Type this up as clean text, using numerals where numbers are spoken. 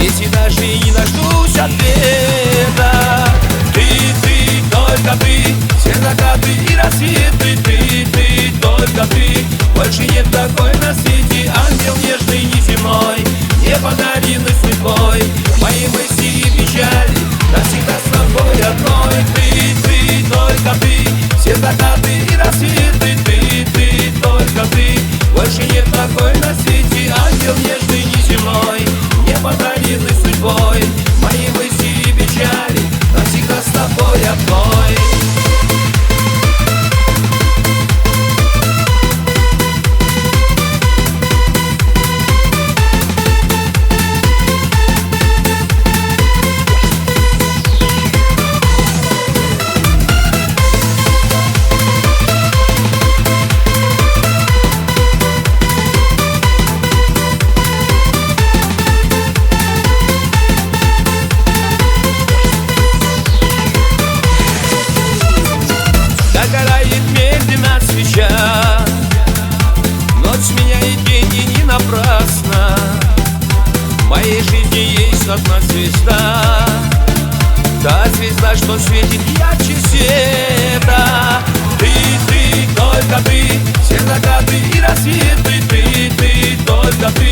если даже и не дождусь ответа. Ты, только ты, все закаты и рассветы. Ты, только ты, больше нет такой на свете. Ангел нежный, неземной, не подаренный судьбой. Мои мысли и печали навсегда с тобой одной. Ты, только ты, все закаты и рассветы. Ты, только ты, больше нет такой на свете. Ангел нежный, неземной, не подаренный судьбой. Мои мысли и печали навсегда с тобой одной. Догорает медленно свеча, ночь сменяет день и не напрасно. В моей жизни есть одна звезда, та звезда, что светит ярче света. Ты, только ты, все закаты и рассветы. Ты, только ты,